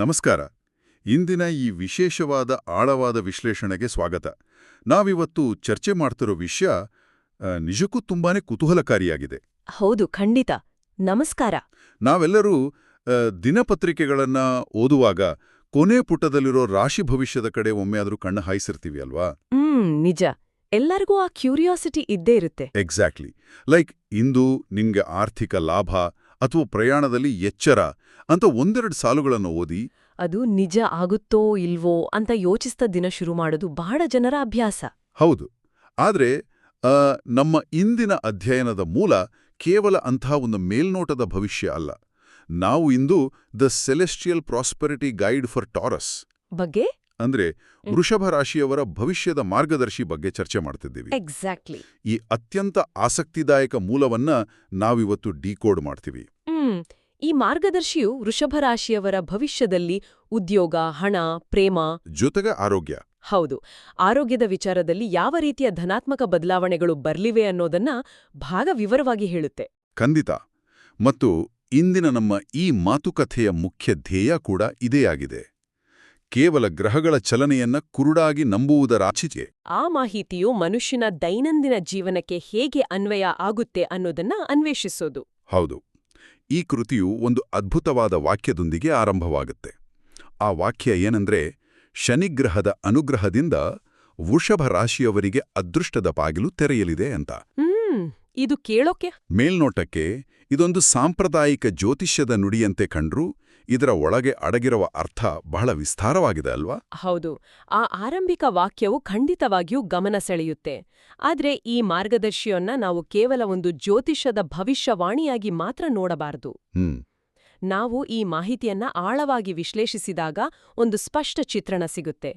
ನಮಸ್ಕಾರ. ಇಂದಿನ ಈ ವಿಶೇಷವಾದ ಆಳವಾದ ವಿಶ್ಲೇಷಣೆಗೆ ಸ್ವಾಗತ. ನಾವಿವತ್ತು ಚರ್ಚೆ ಮಾಡ್ತಿರೋ ವಿಷಯ ನಿಜಕ್ಕೂ ತುಂಬಾನೇ ಕುತೂಹಲಕಾರಿಯಾಗಿದೆ. ಹೌದು, ಖಂಡಿತ. ನಮಸ್ಕಾರ. ನಾವೆಲ್ಲರೂ ದಿನಪತ್ರಿಕೆಗಳನ್ನ ಓದುವಾಗ ಕೊನೆ ಪುಟದಲ್ಲಿರೋ ರಾಶಿ ಭವಿಷ್ಯದ ಕಡೆ ಒಮ್ಮೆಯಾದ್ರೂ ಕಣ್ಣು ಹಾಯಿಸಿರ್ತೀವಿ ಅಲ್ವಾ? ನಿಜ. ಎಲ್ಲರಿಗೂ ಆ ಕ್ಯೂರಿಯಾಸಿಟಿ ಇದ್ದೇ ಇರುತ್ತೆ. ಎಕ್ಸಾಕ್ಟ್ಲಿ. ಲೈಕ್ ಇಂದು ನಿಮ್ಗೆ ಆರ್ಥಿಕ ಲಾಭ ಅಥವಾ ಪ್ರಯಾಣದಲ್ಲಿ ಎಚ್ಚರ ಅಂತ ಒಂದೆರಡು ಸಾಲುಗಳನ್ನು ಓದಿ ಅದು ನಿಜ ಆಗುತ್ತೋ ಇಲ್ವೋ ಅಂತ ಯೋಚಿಸ್ತಾ ದಿನ ಶುರು ಮಾಡೋದು ಬಹಳ ಜನರ ಅಭ್ಯಾಸ. ಹೌದು. ಆದ್ರೆ ನಮ್ಮ ಇಂದಿನ ಅಧ್ಯಯನದ ಮೂಲ ಕೇವಲ ಅಂಥ ಒಂದು ಮೇಲ್ನೋಟದ ಭವಿಷ್ಯ ಅಲ್ಲ. ನಾವು ಇಂದು the celestial prosperity guide for Taurus ಬಗ್ಗೆ ಅಂದ್ರೆ ವೃಷಭ ರಾಶಿಯವರ ಭವಿಷ್ಯದ ಮಾರ್ಗದರ್ಶಿ ಬಗ್ಗೆ ಚರ್ಚೆ ಮಾಡ್ತಿದ್ದೀವಿ. ಎಕ್ಸಾಕ್ಟ್ಲಿ. ಈ ಅತ್ಯಂತ ಆಸಕ್ತಿದಾಯಕ ಮೂಲವನ್ನ ನಾವಿವತ್ತು ಡಿಕೋಡ್ ಮಾಡ್ತೀವಿ. ಈ ಮಾರ್ಗದರ್ಶಿಯು ವೃಷಭ ರಾಶಿಯವರ ಭವಿಷ್ಯದಲ್ಲಿ ಉದ್ಯೋಗ, ಹಣ, ಪ್ರೇಮ ಜೊತೆಗೆ ಆರೋಗ್ಯ. ಹೌದು, ಆರೋಗ್ಯದ ವಿಚಾರದಲ್ಲಿ ಯಾವ ರೀತಿಯ ಧನಾತ್ಮಕ ಬದಲಾವಣೆಗಳು ಬರ್ಲಿವೆ ಅನ್ನೋದನ್ನ ಭಾಗ ವಿವರವಾಗಿ ಹೇಳುತ್ತೆ. ಖಂಡಿತ. ಮತ್ತು ಇಂದಿನ ನಮ್ಮ ಈ ಮಾತುಕಥೆಯ ಮುಖ್ಯ ಧ್ಯೇಯ ಕೂಡ ಇದೇ ಆಗಿದೆ. ಕೇವಲ ಗ್ರಹಗಳ ಚಲನೆಯನ್ನ ಕುರುಡಾಗಿ ನಂಬುವುದರಾಚೆಗೆ ಆ ಮಾಹಿತಿಯು ಮನುಷ್ಯನ ದೈನಂದಿನ ಜೀವನಕ್ಕೆ ಹೇಗೆ ಅನ್ವಯ ಆಗುತ್ತೆ ಅನ್ನೋದನ್ನ ಅನ್ವೇಷಿಸೋದು. ಹೌದು. ಈ ಕೃತಿಯು ಒಂದು ಅದ್ಭುತವಾದ ವಾಕ್ಯದೊಂದಿಗೆ ಆರಂಭವಾಗುತ್ತೆ. ಆ ವಾಕ್ಯ ಏನಂದ್ರೆ, ಶನಿಗ್ರಹದ ಅನುಗ್ರಹದಿಂದ ವೃಷಭ ರಾಶಿಯವರಿಗೆ ಅದೃಷ್ಟದ ಬಾಗಿಲು ತೆರೆಯಲಿದೆ ಅಂತ. ಇದು ಕೇಳೋಕೆ ಮೇಲ್ನೋಟಕ್ಕೆ ಇದೊಂದು ಸಾಂಪ್ರದಾಯಿಕ ಜ್ಯೋತಿಷ್ಯದ ನುಡಿಯಂತೆ ಕಂಡ್ರೂ ಇದರ ಒಳಗೆ ಅಡಗಿರುವ ಅರ್ಥ ಬಹಳ ವಿಸ್ತಾರವಾಗಿದೆ ಅಲ್ವಾ? ಹೌದು. ಆ ಆರಂಭಿಕ ವಾಕ್ಯವು ಖಂಡಿತವಾಗಿಯೂ ಗಮನ ಸೆಳೆಯುತ್ತೆ. ಆದ್ರೆ ಈ ಮಾರ್ಗದರ್ಶಿಯನ್ನ ನಾವು ಕೇವಲ ಒಂದು ಜ್ಯೋತಿಷ್ಯದ ಭವಿಷ್ಯವಾಣಿಯಾಗಿ ಮಾತ್ರ ನೋಡಬಾರದು. ನಾವು ಈ ಮಾಹಿತಿಯನ್ನ ಆಳವಾಗಿ ವಿಶ್ಲೇಷಿಸಿದಾಗ ಒಂದು ಸ್ಪಷ್ಟ ಚಿತ್ರಣ ಸಿಗುತ್ತೆ.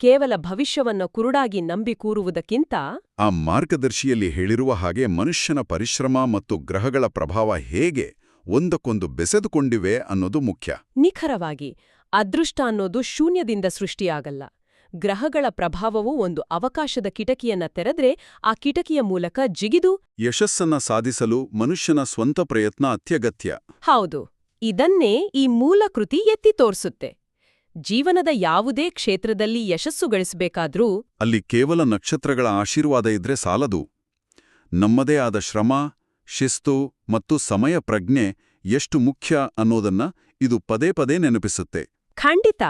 ಕೇವಲ ಭವಿಷ್ಯವನ್ನ ಕುರುಡಾಗಿ ನಂಬಿ ಕೂರುವುದಕ್ಕಿಂತ ಆ ಮಾರ್ಗದರ್ಶಿಯಲ್ಲಿ ಹೇಳಿರುವ ಹಾಗೆ ಮನುಷ್ಯನ ಪರಿಶ್ರಮ ಮತ್ತು ಗ್ರಹಗಳ ಪ್ರಭಾವ ಹೇಗೆ ಒಂದಕ್ಕೊಂದು ಬೆಸೆದುಕೊಂಡಿವೆ ಅನ್ನೋದು ಮುಖ್ಯ. ನಿಖರವಾಗಿ. ಅದೃಷ್ಟ ಅನ್ನೋದು ಶೂನ್ಯದಿಂದ ಸೃಷ್ಟಿಯಾಗಲ್ಲ. ಗ್ರಹಗಳ ಪ್ರಭಾವವು ಒಂದು ಅವಕಾಶದ ಕಿಟಕಿಯನ್ನ ತೆರೆದ್ರೆ ಆ ಕಿಟಕಿಯ ಮೂಲಕ ಜಿಗಿದು ಯಶಸ್ಸನ್ನ ಸಾಧಿಸಲು ಮನುಷ್ಯನ ಸ್ವಂತ ಪ್ರಯತ್ನ ಅತ್ಯಗತ್ಯ. ಹೌದು. ಇದನ್ನೇ ಈ ಮೂಲ ಕೃತಿ ಎತ್ತಿ ತೋರಿಸುತ್ತೆ. ಜೀವನದ ಯಾವುದೇ ಕ್ಷೇತ್ರದಲ್ಲಿ ಯಶಸ್ಸು ಗಳಿಸಬೇಕಾದ್ರೂ ಅಲ್ಲಿ ಕೇವಲ ನಕ್ಷತ್ರಗಳ ಆಶೀರ್ವಾದ ಇದ್ರೆ ಸಾಲದು. ನಮ್ಮದೇ ಆದ ಶ್ರಮ, ಶಿಸ್ತು ಮತ್ತು ಸಮಯ ಪ್ರಜ್ಞೆ ಎಷ್ಟು ಮುಖ್ಯ ಅನ್ನೋದನ್ನ ಇದು ಪದೇ ಪದೇ ನೆನಪಿಸುತ್ತೆ. ಖಂಡಿತ.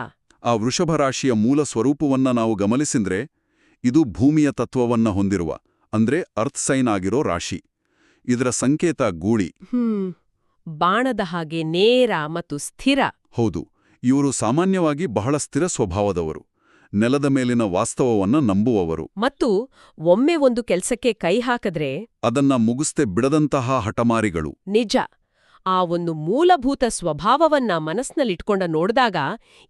ಆ ವೃಷಭ ರಾಶಿಯ ಮೂಲ ಸ್ವರೂಪವನ್ನ ನಾವು ಗಮನಿಸಿದ್ರೆ ಇದು ಭೂಮಿಯ ತತ್ವವನ್ನ ಹೊಂದಿರುವ ಅಂದ್ರೆ ಅರ್ತ್ ಸೈನ್ ಆಗಿರೋ ರಾಶಿ. ಇದರ ಸಂಕೇತ ಗೂಳಿ. ಬಾಣದ ಹಾಗೆ ನೇರ ಮತ್ತು ಸ್ಥಿರ. ಹೌದು. ಇವರು ಸಾಮಾನ್ಯವಾಗಿ ಬಹಳ ಸ್ಥಿರ ಸ್ವಭಾವದವರು, ನೆಲದ ಮೇಲಿನ ವಾಸ್ತವವನ್ನ ನಂಬುವವರು ಮತ್ತು ಒಮ್ಮೆ ಒಂದು ಕೆಲ್ಸಕ್ಕೆ ಕೈ ಹಾಕಿದ್ರೆ ಅದನ್ನ ಮುಗಿಸ್ತೆ ಬಿಡದಂತಹ ಹಠಮಾರಿಗಳು. ನಿಜ. ಆ ಒಂದು ಮೂಲಭೂತ ಸ್ವಭಾವವನ್ನ ಮನಸ್ಸಿನಲ್ಲಿಟ್ಕೊಂಡ ನೋಡಿದಾಗ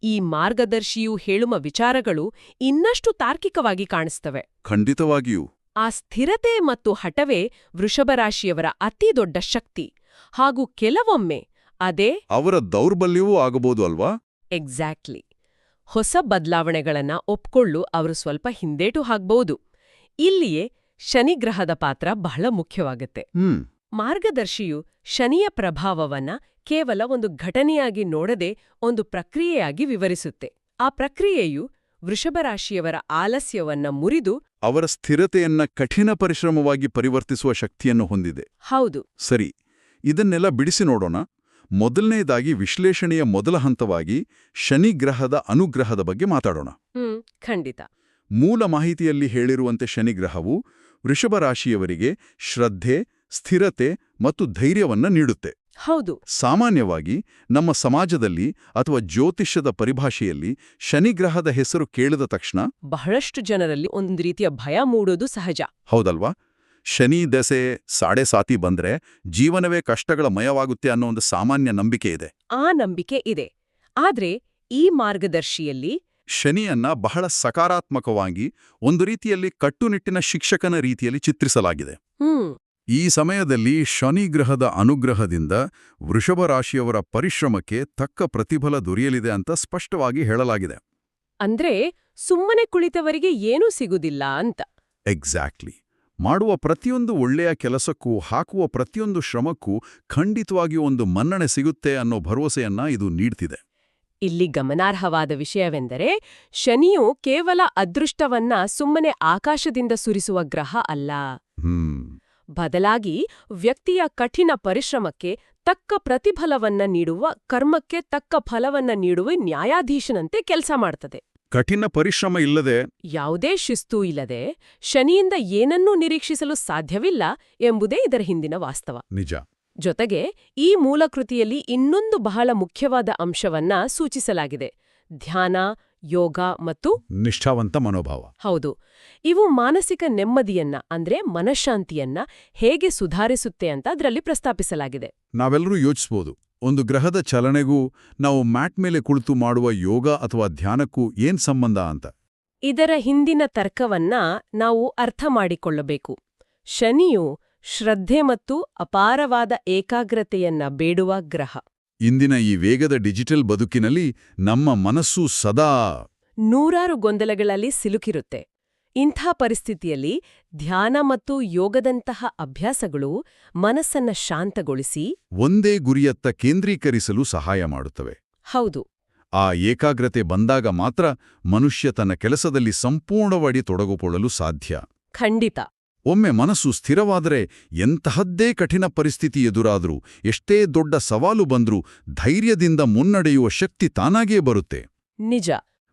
ಈ ಮಾರ್ಗದರ್ಶಿಯು ಹೇಳುವ ವಿಚಾರಗಳು ಇನ್ನಷ್ಟು ತಾರ್ಕಿಕವಾಗಿ ಕಾಣಿಸ್ತವೆ. ಖಂಡಿತವಾಗಿಯೂ. ಆ ಸ್ಥಿರತೆ ಮತ್ತು ಹಠವೇ ವೃಷಭರಾಶಿಯವರ ಅತಿ ದೊಡ್ಡ ಶಕ್ತಿ. ಹಾಗೂ ಕೆಲವೊಮ್ಮೆ ಅದೇ ಅವರ ದೌರ್ಬಲ್ಯವೂ ಆಗಬಹುದು ಅಲ್ವಾ? ಎಕ್ಸಾಕ್ಟ್ಲಿ. ಹೊಸ ಬದಲಾವಣೆಗಳನ್ನ ಒಪ್ಕೊಳ್ಳು ಅವರು ಸ್ವಲ್ಪ ಹಿಂದೇಟು ಹಾಕ್ಬಹುದು. ಇಲ್ಲಿಯೇ ಶನಿಗ್ರಹದ ಪಾತ್ರ ಬಹಳ ಮುಖ್ಯವಾಗುತ್ತೆ. ಮಾರ್ಗದರ್ಶಿಯು ಶನಿಯ ಪ್ರಭಾವವನ್ನ ಕೇವಲ ಒಂದು ಘಟನೆಯಾಗಿ ನೋಡದೆ ಒಂದು ಪ್ರಕ್ರಿಯೆಯಾಗಿ ವಿವರಿಸುತ್ತೆ. ಆ ಪ್ರಕ್ರಿಯೆಯು ವೃಷಭರಾಶಿಯವರ ಆಲಸ್ಯವನ್ನ ಮುರಿದು ಅವರ ಸ್ಥಿರತೆಯನ್ನ ಕಠಿಣ ಪರಿಶ್ರಮವಾಗಿ ಪರಿವರ್ತಿಸುವ ಶಕ್ತಿಯನ್ನು ಹೊಂದಿದೆ. ಹೌದು. ಸರಿ, ಇದನ್ನೆಲ್ಲ ಬಿಡಿಸಿ ನೋಡೋಣ. ಮೊದಲನೇದಾಗಿ ವಿಶ್ಲೇಷಣೆಯ ಮೊದಲ ಹಂತವಾಗಿ ಶನಿಗ್ರಹದ ಅನುಗ್ರಹದ ಬಗ್ಗೆ ಮಾತಾಡೋಣ. ಖಂಡಿತ. ಮೂಲ ಮಾಹಿತಿಯಲ್ಲಿ ಹೇಳಿರುವಂತೆ ಶನಿಗ್ರಹವು ವೃಷಭ ರಾಶಿಯವರಿಗೆ ಶ್ರದ್ಧೆ, ಸ್ಥಿರತೆ ಮತ್ತು ಧೈರ್ಯವನ್ನ ನೀಡುತ್ತೆ. ಹೌದು. ಸಾಮಾನ್ಯವಾಗಿ ನಮ್ಮ ಸಮಾಜದಲ್ಲಿ ಅಥವಾ ಜ್ಯೋತಿಷ್ಯದ ಪರಿಭಾಷೆಯಲ್ಲಿ ಶನಿಗ್ರಹದ ಹೆಸರು ಕೇಳಿದ ತಕ್ಷಣ ಬಹಳಷ್ಟು ಜನರಲ್ಲಿ ಒಂದು ರೀತಿಯ ಭಯ ಮೂಡೋದು ಸಹಜ. ಹೌದಲ್ವಾ? ಶನಿ ದೆಸೆ ಸಾಡೆ ಸಾತಿ ಬಂದ್ರೆ ಜೀವನವೇ ಕಷ್ಟಗಳ ಮಯವಾಗುತ್ತೆ ಅನ್ನೋ ಒಂದು ಸಾಮಾನ್ಯ ನಂಬಿಕೆ ಇದೆ. ಆ ನಂಬಿಕೆ ಇದೆ. ಆದ್ರೆ ಈ ಮಾರ್ಗದರ್ಶಿಯಲ್ಲಿ ಶನಿಯನ್ನ ಬಹಳ ಸಕಾರಾತ್ಮಕವಾಗಿ ಒಂದು ರೀತಿಯಲ್ಲಿ ಕಟ್ಟುನಿಟ್ಟಿನ ಶಿಕ್ಷಕನ ರೀತಿಯಲ್ಲಿ ಚಿತ್ರಿಸಲಾಗಿದೆ. ಈ ಸಮಯದಲ್ಲಿ ಶನಿಗ್ರಹದ ಅನುಗ್ರಹದಿಂದ ವೃಷಭ ರಾಶಿಯವರ ಪರಿಶ್ರಮಕ್ಕೆ ತಕ್ಕ ಪ್ರತಿಫಲ ದೊರೆಯಲಿದೆ ಅಂತ ಸ್ಪಷ್ಟವಾಗಿ ಹೇಳಲಾಗಿದೆ. ಅಂದ್ರೆ ಸುಮ್ಮನೆ ಕುಳಿತವರಿಗೆ ಏನೂ ಸಿಗುದಿಲ್ಲ ಅಂತ. ಎಕ್ಸಾಕ್ಟ್ಲಿ. ಮಾಡುವ ಪ್ರತಿಯೊಂದು ಒಳ್ಳೆಯ ಕೆಲಸಕ್ಕೂ ಹಾಕುವ ಪ್ರತಿಯೊಂದು ಶ್ರಮಕ್ಕೂ ಖಂಡಿತವಾಗಿಯೂ ಒಂದು ಮನ್ನಣೆ ಸಿಗುತ್ತೆ ಅನ್ನೋ ಭರವಸೆಯನ್ನ ಇದು ನೀಡ್ತಿದೆ. ಇಲ್ಲಿ ಗಮನಾರ್ಹವಾದ ವಿಷಯವೆಂದರೆ ಶನಿಯು ಕೇವಲ ಅದೃಷ್ಟವನ್ನ ಸುಮ್ಮನೆ ಆಕಾಶದಿಂದ ಸುರಿಸುವ ಗ್ರಹ ಅಲ್ಲ. ಬದಲಾಗಿ ವ್ಯಕ್ತಿಯ ಕಠಿಣ ಪರಿಶ್ರಮಕ್ಕೆ ತಕ್ಕ ಪ್ರತಿಫಲವನ್ನ ನೀಡುವ, ಕರ್ಮಕ್ಕೆ ತಕ್ಕ ಫಲವನ್ನ ನೀಡುವ ನ್ಯಾಯಾಧೀಶನಂತೆ ಕೆಲಸ ಮಾಡ್ತದೆ. ಕಠಿಣ ಪರಿಶ್ರಮ ಇಲ್ಲದೆ, ಯಾವುದೇ ಶಿಸ್ತೂ ಇಲ್ಲದೆ ಶನಿಯಿಂದ ಏನನ್ನೂ ನಿರೀಕ್ಷಿಸಲು ಸಾಧ್ಯವಿಲ್ಲ ಎಂಬುದೇ ಇದರ ಹಿಂದಿನ ವಾಸ್ತವ. ನಿಜ. ಜೊತೆಗೆ ಈ ಮೂಲಕೃತಿಯಲ್ಲಿ ಇನ್ನೊಂದು ಬಹಳ ಮುಖ್ಯವಾದ ಅಂಶವನ್ನ ಸೂಚಿಸಲಾಗಿದೆ: ಧ್ಯಾನ, ಯೋಗ ಮತ್ತು ನಿಷ್ಠಾವಂತ ಮನೋಭಾವ. ಹೌದು, ಇವು ಮಾನಸಿಕ ನೆಮ್ಮದಿಯನ್ನ ಅಂದ್ರೆ ಮನಃಶಾಂತಿಯನ್ನ ಹೇಗೆ ಸುಧಾರಿಸುತ್ತೆ ಅಂತ ಅದರಲ್ಲಿ ಪ್ರಸ್ತಾಪಿಸಲಾಗಿದೆ. ನಾವೆಲ್ಲರೂ ಯೋಚಿಸ್ಬೋದು, ಒಂದು ಗ್ರಹದ ಚಲನೆಗೂ ನಾವು ಮ್ಯಾಟ್ ಮೇಲೆ ಕುಳಿತು ಮಾಡುವ ಯೋಗ ಅಥವಾ ಧ್ಯಾನಕ್ಕೂ ಏನ್ ಸಂಬಂಧ ಅಂತ. ಇದರ ಹಿಂದಿನ ತರ್ಕವನ್ನ ನಾವು ಅರ್ಥ ಮಾಡಿಕೊಳ್ಳಬೇಕು. ಶನಿಯು ಶ್ರದ್ಧೆ ಮತ್ತು ಅಪಾರವಾದ ಏಕಾಗ್ರತೆಯನ್ನ ಬೇಡುವ ಗ್ರಹ. ಇಂದಿನ ಈ ವೇಗದ ಡಿಜಿಟಲ್ ಬದುಕಿನಲ್ಲಿ ನಮ್ಮ ಮನಸ್ಸು ಸದಾ ನೂರಾರು ಗೊಂದಲಗಳಲ್ಲಿ ಸಿಲುಕಿರುತ್ತೆ. ಇಂಥ ಪರಿಸ್ಥಿತಿಯಲ್ಲಿ ಧ್ಯಾನ ಮತ್ತು ಯೋಗದಂತಹ ಅಭ್ಯಾಸಗಳು ಮನಸ್ಸನ್ನ ಶಾಂತಗೊಳಿಸಿ ಒಂದೇ ಗುರಿಯತ್ತ ಕೇಂದ್ರೀಕರಿಸಲು ಸಹಾಯ ಮಾಡುತ್ತವೆ. ಹೌದು, ಆ ಏಕಾಗ್ರತೆ ಬಂದಾಗ ಮಾತ್ರ ಮನುಷ್ಯ ತನ್ನ ಕೆಲಸದಲ್ಲಿ ಸಂಪೂರ್ಣವಾಗಿ ತೊಡಗಿಕೊಳ್ಳಲು ಸಾಧ್ಯ. ಖಂಡಿತ. ಒಮ್ಮೆ ಮನಸ್ಸು ಸ್ಥಿರವಾದರೆ ಎಂತಹದ್ದೇ ಕಠಿಣ ಪರಿಸ್ಥಿತಿ ಎದುರಾದ್ರೂ, ಎಷ್ಟೇ ದೊಡ್ಡ ಸವಾಲು ಬಂದ್ರೂ ಧೈರ್ಯದಿಂದ ಮುನ್ನಡೆಯುವ ಶಕ್ತಿ ತಾನಾಗೇ ಬರುತ್ತೆ. ನಿಜ.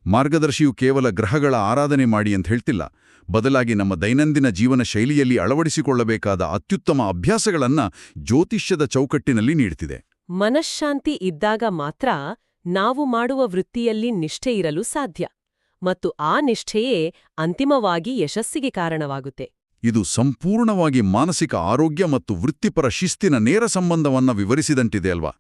ಮಾರ್ಗದರ್ಶಿಯು ಕೇವಲ ಗ್ರಹಗಳ ಆರಾಧನೆ ಮಾಡಿ ಅಂತ ಹೇಳ್ತಿಲ್ಲ, ಬದಲಾಗಿ ನಮ್ಮ ದೈನಂದಿನ ಜೀವನ ಶೈಲಿಯಲ್ಲಿ ಅಳವಡಿಸಿಕೊಳ್ಳಬೇಕಾದ ಅತ್ಯುತ್ತಮ ಅಭ್ಯಾಸಗಳನ್ನ ಜ್ಯೋತಿಷ್ಯದ ಚೌಕಟ್ಟಿನಲ್ಲಿ ನೀಡ್ತಿದೆ. ಮನಃಶಾಂತಿ ಇದ್ದಾಗ ಮಾತ್ರ ನಾವು ಮಾಡುವ ವೃತ್ತಿಯಲ್ಲಿ ನಿಷ್ಠೆ ಇರಲು ಸಾಧ್ಯ, ಮತ್ತು ಆ ನಿಷ್ಠೆಯೇ ಅಂತಿಮವಾಗಿ ಯಶಸ್ಸಿಗೆ ಕಾರಣವಾಗುತ್ತೆ. ಇದು ಸಂಪೂರ್ಣವಾಗಿ ಮಾನಸಿಕ ಆರೋಗ್ಯ ಮತ್ತು ವೃತ್ತಿಪರ ಶಿಸ್ತಿನ ನೇರ ಸಂಬಂಧವನ್ನ ವಿವರಿಸಿದಂಟಿದೆ ಅಲ್ವಾ?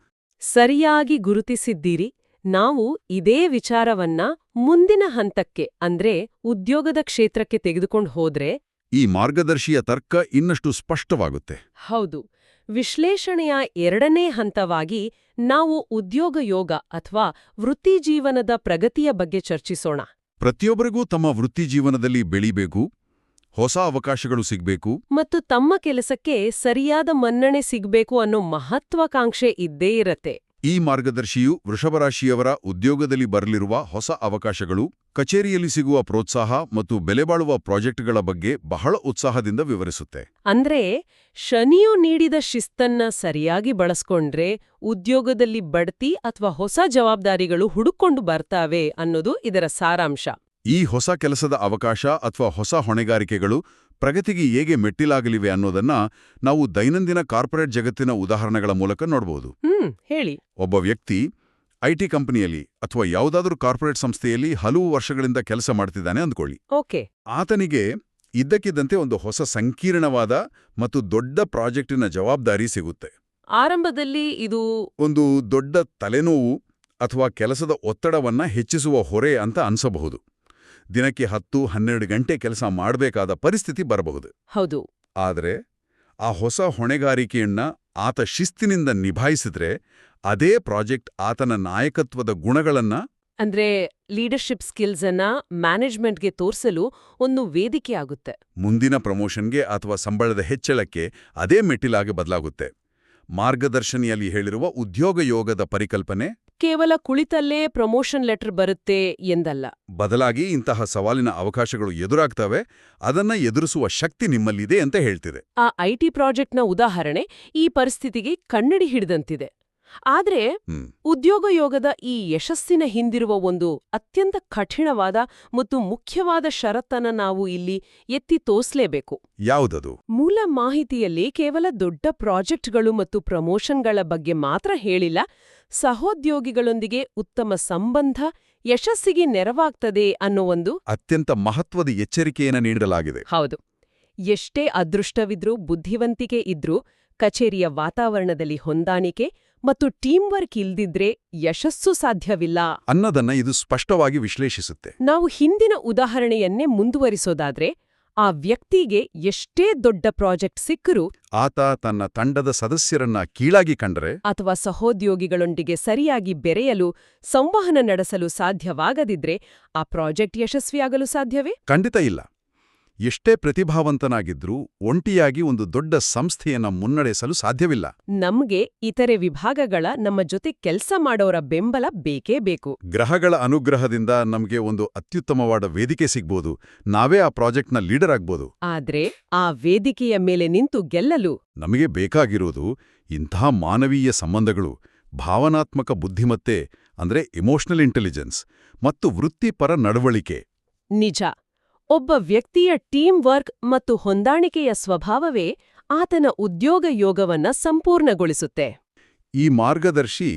ಸರಿಯಾಗಿ ಗುರುತಿಸಿದ್ದೀರಿ. ನಾವು ಇದೇ ವಿಚಾರವನ್ನ ಮುಂದಿನ ಹಂತಕ್ಕೆ ಅಂದ್ರೆ ಉದ್ಯೋಗದ ಕ್ಷೇತ್ರಕ್ಕೆ ತೆಗೆದುಕೊಂಡು ಹೋದ್ರೆ ಈ ಮಾರ್ಗದರ್ಶಿಯ ತರ್ಕ ಇನ್ನಷ್ಟು ಸ್ಪಷ್ಟವಾಗುತ್ತೆ. ಹೌದು, ವಿಶ್ಲೇಷಣೆಯ ಎರಡನೇ ಹಂತವಾಗಿ ನಾವು ಉದ್ಯೋಗ ಯೋಗ ಅಥವಾ ವೃತ್ತಿಜೀವನದ ಪ್ರಗತಿಯ ಬಗ್ಗೆ ಚರ್ಚಿಸೋಣ. ಪ್ರತಿಯೊಬ್ಬರಿಗೂ ತಮ್ಮ ವೃತ್ತಿಜೀವನದಲ್ಲಿ ಬೆಳಿಬೇಕು, ಹೊಸ ಅವಕಾಶಗಳು ಸಿಗ್ಬೇಕು ಮತ್ತು ತಮ್ಮ ಕೆಲಸಕ್ಕೆ ಸರಿಯಾದ ಮನ್ನಣೆ ಸಿಗ್ಬೇಕು ಅನ್ನೋ ಮಹತ್ವಾಕಾಂಕ್ಷೆ ಇದ್ದೇ ಇರತ್ತೆ. ಈ ಮಾರ್ಗದರ್ಶಿಯು ವೃಷಭರಾಶಿಯವರ ಉದ್ಯೋಗದಲ್ಲಿ ಬರಲಿರುವ ಹೊಸ ಅವಕಾಶಗಳು, ಕಚೇರಿಯಲ್ಲಿ ಸಿಗುವ ಪ್ರೋತ್ಸಾಹ ಮತ್ತು ಬೆಲೆಬಾಳುವ ಪ್ರಾಜೆಕ್ಟ್ಗಳ ಬಗ್ಗೆ ಬಹಳ ಉತ್ಸಾಹದಿಂದ ವಿವರಿಸುತ್ತೆ. ಅಂದ್ರೆ ಶನಿಯು ನೀಡಿದ ಶಿಸ್ತನ್ನ ಸರಿಯಾಗಿ ಬಳಸ್ಕೊಂಡ್ರೆ ಉದ್ಯೋಗದಲ್ಲಿ ಬಡ್ತಿ ಅಥವಾ ಹೊಸ ಜವಾಬ್ದಾರಿಗಳು ಹುಡುಕೊಂಡು ಬರ್ತಾವೆ ಅನ್ನೋದು ಇದರ ಸಾರಾಂಶ. ಈ ಹೊಸ ಕೆಲಸದ ಅವಕಾಶ ಅಥವಾ ಹೊಸ ಹೊಣೆಗಾರಿಕೆಗಳು ಪ್ರಗತಿಗೆ ಹೇಗೆ ಮೆಟ್ಟಿಲಾಗಲಿವೆ ಅನ್ನೋದನ್ನ ನಾವು ದೈನಂದಿನ ಕಾರ್ಪೊರೇಟ್ ಜಗತ್ತಿನ ಉದಾಹರಣೆಗಳ ಮೂಲಕ ನೋಡಬಹುದು. ಹೇಳಿ. ಒಬ್ಬ ವ್ಯಕ್ತಿ ಐಟಿ ಕಂಪನಿಯಲ್ಲಿ ಅಥವಾ ಯಾವುದಾದ್ರೂ ಕಾರ್ಪೊರೇಟ್ ಸಂಸ್ಥೆಯಲ್ಲಿ ಹಲವು ವರ್ಷಗಳಿಂದ ಕೆಲಸ ಮಾಡ್ತಿದ್ದಾನೆ ಅಂದ್ಕೊಳ್ಳಿ. ಓಕೆ. ಆತನಿಗೆ ಇದ್ದಕ್ಕಿದ್ದಂತೆ ಒಂದು ಹೊಸ ಸಂಕೀರ್ಣವಾದ ಮತ್ತು ದೊಡ್ಡ ಪ್ರಾಜೆಕ್ಟಿನ ಜವಾಬ್ದಾರಿ ಸಿಗುತ್ತೆ. ಆರಂಭದಲ್ಲಿ ಇದು ಒಂದು ದೊಡ್ಡ ತಲೆನೋವು ಅಥವಾ ಕೆಲಸದ ಒತ್ತಡವನ್ನ ಹೆಚ್ಚಿಸುವ ಹೊರೆ ಅಂತ ಅನ್ಸಬಹುದು. ದಿನಕ್ಕೆ 10-12 ಗಂಟೆ ಕೆಲಸ ಮಾಡಬೇಕಾದ ಪರಿಸ್ಥಿತಿ ಬರಬಹುದು. ಹೌದು. ಆದರೆ ಆ ಹೊಸ ಹೊಣೆಗಾರಿಕೆಯನ್ನ ಆತ ಶಿಸ್ತಿನಿಂದ ನಿಭಾಯಿಸಿದ್ರೆ ಅದೇ ಪ್ರಾಜೆಕ್ಟ್ ಆತನ ನಾಯಕತ್ವದ ಗುಣಗಳನ್ನ ಅಂದ್ರೆ ಲೀಡರ್ಶಿಪ್ ಸ್ಕಿಲ್ಸ್ ಅನ್ನ ಮ್ಯಾನೇಜ್ಮೆಂಟ್ಗೆ ತೋರಿಸಲು ಒಂದು ವೇದಿಕೆ ಆಗುತ್ತೆ. ಮುಂದಿನ ಪ್ರಮೋಷನ್ಗೆ ಅಥವಾ ಸಂಬಳದ ಹೆಚ್ಚಳಕ್ಕೆ ಅದೇ ಮೆಟ್ಟಿಲಾಗಿ ಬದಲಾಗುತ್ತೆ. ಮಾರ್ಗದರ್ಶನಿಯಲ್ಲಿ ಹೇಳಿರುವ ಉದ್ಯೋಗ ಯೋಗದ ಪರಿಕಲ್ಪನೆ ಕೇವಲ ಕುಳಿತಲ್ಲೇ ಪ್ರಮೋಷನ್ ಲೆಟರ್ ಬರುತ್ತೆ ಎಂದಲ್ಲ. ಬದಲಾಗಿ ಇಂತಹ ಸವಾಲಿನ ಅವಕಾಶಗಳು ಎದುರಾಗ್ತವೆ, ಅದನ್ನ ಎದುರಿಸುವ ಶಕ್ತಿ ನಿಮ್ಮಲ್ಲಿದೆ ಅಂತ ಹೇಳ್ತಿದೆ. ಆ ಐಟಿ ಪ್ರಾಜೆಕ್ಟ್ನ ಉದಾಹರಣೆ ಈ ಪರಿಸ್ಥಿತಿಗೆ ಕನ್ನಡಿ ಹಿಡಿದಂತಿದೆ. ಆದ್ರೆ ಉದ್ಯೋಗ ಯೋಗದ ಈ ಯಶಸ್ಸಿನ ಹಿಂದಿರುವ ಒಂದು ಅತ್ಯಂತ ಕಠಿಣವಾದ ಮತ್ತು ಮುಖ್ಯವಾದ ಷರತ್ತನ್ನ ನಾವು ಇಲ್ಲಿ ಎತ್ತಿ ತೋರಿಸಲೇಬೇಕು. ಯಾವುದದು? ಮೂಲ ಮಾಹಿತಿಯಲ್ಲಿ ಕೇವಲ ದೊಡ್ಡ ಪ್ರಾಜೆಕ್ಟ್ಗಳು ಮತ್ತು ಪ್ರಮೋಷನ್ಗಳ ಬಗ್ಗೆ ಮಾತ್ರ ಹೇಳಿಲ್ಲ, ಸಹೋದ್ಯೋಗಿಗಳೊಂದಿಗೆ ಉತ್ತಮ ಸಂಬಂಧ ಯಶಸ್ಸಿಗೆ ನೆರವಾಗ್ತದೆ ಅನ್ನೋ ಒಂದು ಅತ್ಯಂತ ಮಹತ್ವದ ಎಚ್ಚರಿಕೆಯನ್ನು ನೀಡಲಾಗಿದೆ. ಹೌದು. ಎಷ್ಟೇ ಅದೃಷ್ಟವಿದ್ರೂ ಬುದ್ಧಿವಂತಿಕೆ ಇದ್ರೂ ಕಚೇರಿಯ ವಾತಾವರಣದಲ್ಲಿ ಹೊಂದಾಣಿಕೆ ಮತ್ತು ಟೀಮ್ ವರ್ಕ್ ಇಲ್ದಿದ್ರೆ ಯಶಸ್ಸು ಸಾಧ್ಯವಿಲ್ಲ ಅನ್ನೋದನ್ನ ಇದು ಸ್ಪಷ್ಟವಾಗಿ ವಿಶ್ಲೇಷಿಸುತ್ತೆ. ನಾವು ಹಿಂದಿನ ಉದಾಹರಣೆಯನ್ನೇ ಮುಂದುವರಿಸೋದಾದ್ರೆ ಆ ವ್ಯಕ್ತಿಗೆ ಎಷ್ಟೇ ದೊಡ್ಡ ಪ್ರಾಜೆಕ್ಟ್ ಸಿಕ್ಕರೂ ಆತ ತನ್ನ ತಂಡದ ಸದಸ್ಯರನ್ನ ಕೀಳಾಗಿ ಕಂಡರೆ ಅಥವಾ ಸಹೋದ್ಯೋಗಿಗಳೊಂದಿಗೆ ಸರಿಯಾಗಿ ಬೆರೆಯಲು ಸಂವಹನ ನಡೆಸಲು ಸಾಧ್ಯವಾಗದಿದ್ರೆ ಆ ಪ್ರಾಜೆಕ್ಟ್ ಯಶಸ್ವಿಯಾಗಲು ಸಾಧ್ಯವೇ? ಖಂಡಿತ ಇಲ್ಲ. ಎಷ್ಟೇ ಪ್ರತಿಭಾವಂತನಾಗಿದ್ರೂ ಒಂಟಿಯಾಗಿ ಒಂದು ದೊಡ್ಡ ಸಂಸ್ಥೆಯನ್ನ ಮುನ್ನಡೆಸಲು ಸಾಧ್ಯವಿಲ್ಲ. ನಮ್ಗೆ ಇತರೆ ವಿಭಾಗಗಳ ನಮ್ಮ ಜೊತೆ ಕೆಲ್ಸ ಮಾಡೋರ ಬೆಂಬಲ ಬೇಕೇ ಬೇಕು. ಗ್ರಹಗಳ ಅನುಗ್ರಹದಿಂದ ನಮಗೆ ಒಂದು ಅತ್ಯುತ್ತಮವಾದ ವೇದಿಕೆ ಸಿಗ್ಬೋದು, ನಾವೇ ಆ ಪ್ರಾಜೆಕ್ಟ್ನ ಲೀಡರ್ ಆಗ್ಬೋದು. ಆದ್ರೆ ಆ ವೇದಿಕೆಯ ಮೇಲೆ ನಿಂತು ಗೆಲ್ಲಲು ನಮಗೆ ಬೇಕಾಗಿರೋದು ಇಂತಹ ಮಾನವೀಯ ಸಂಬಂಧಗಳು, ಭಾವನಾತ್ಮಕ ಬುದ್ಧಿಮತ್ತೆ ಅಂದ್ರೆ ಇಮೋಷನಲ್ ಇಂಟೆಲಿಜೆನ್ಸ್ ಮತ್ತು ವೃತ್ತಿಪರ ನಡವಳಿಕೆ. ನಿಜ. ಒಬ್ಬ ವ್ಯಕ್ತಿಯ ಟೀಮ್ ವರ್ಕ್ ಮತ್ತು ಹೊಂದಾಣಿಕೆಯ ಸ್ವಭಾವವೇ ಆತನ ಉದ್ಯೋಗ ಯೋಗವನ್ನ ಸಂಪೂರ್ಣಗೊಳಿಸುತ್ತೆ. ಈ ಮಾರ್ಗದರ್ಶಿ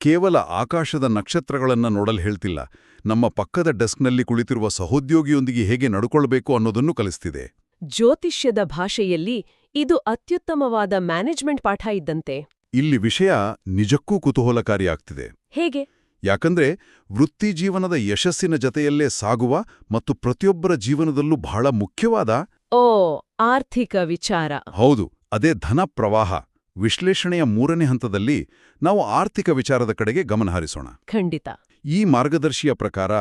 ಕೇವಲ ಆಕಾಶದ ನಕ್ಷತ್ರಗಳನ್ನ ನೋಡಲು ಹೇಳ್ತಿಲ್ಲ, ನಮ್ಮ ಪಕ್ಕದ ಡೆಸ್ಕ್ನಲ್ಲಿ ಕುಳಿತಿರುವ ಸಹೋದ್ಯೋಗಿಯೊಂದಿಗೆ ಹೇಗೆ ನಡ್ಕೊಳ್ಬೇಕು ಅನ್ನೋದನ್ನು ಕಲಿಸ್ತಿದೆ. ಜ್ಯೋತಿಷ್ಯದ ಭಾಷೆಯಲ್ಲಿ ಇದು ಅತ್ಯುತ್ತಮವಾದ ಮ್ಯಾನೇಜ್ಮೆಂಟ್ ಪಾಠ ಇದ್ದಂತೆ. ಇಲ್ಲಿ ವಿಷಯ ನಿಜಕ್ಕೂ ಕುತೂಹಲಕಾರಿಯಾಗ್ತಿದೆ. ಹೇಗೆ? ಯಾಕಂದ್ರೆ ವೃತ್ತಿಜೀವನದ ಯಶಸ್ಸಿನ ಜತೆಯಲ್ಲೇ ಸಾಗುವ ಮತ್ತು ಪ್ರತಿಯೊಬ್ಬರ ಜೀವನದಲ್ಲೂ ಬಹಳ ಮುಖ್ಯವಾದ ಆರ್ಥಿಕ ವಿಚಾರ. ಹೌದು, ಅದೇ ಧನ ಪ್ರವಾಹ. ವಿಶ್ಲೇಷಣೆಯ 3ನೇ ಹಂತದಲ್ಲಿ ನಾವು ಆರ್ಥಿಕ ವಿಚಾರದ ಕಡೆಗೆ ಗಮನಹರಿಸೋಣ. ಖಂಡಿತ. ಈ ಮಾರ್ಗದರ್ಶಿಯ ಪ್ರಕಾರ